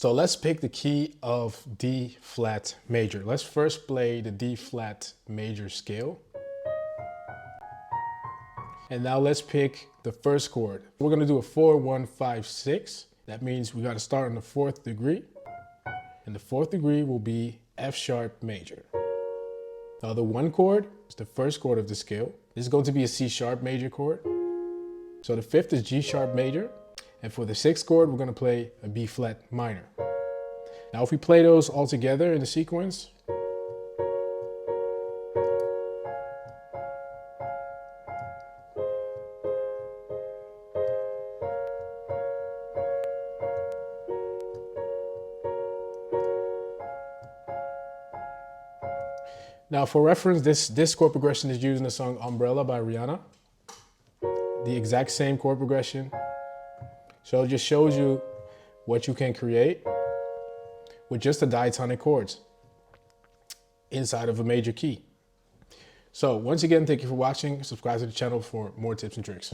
So let's pick the key of D flat major. Let's first play the D flat major scale. And now let's pick the first chord. We're gonna do a 4, 1, 5, 6. That means we gotta start on the 4th degree. And the 4th degree will be F sharp major. Now the 1 chord is the first chord of the scale. This is going to be a C sharp major chord. So the 5th is G sharp major. And for the 6th chord, we're gonna play a B flat minor. Now if we play those all together in the sequence, now for reference, this chord progression is used in the song Umbrella by Rihanna. The exact same chord progression. So it just shows you what you can create with just the diatonic chords inside of a major key. So once again, thank you for watching. Subscribe to the channel for more tips and tricks.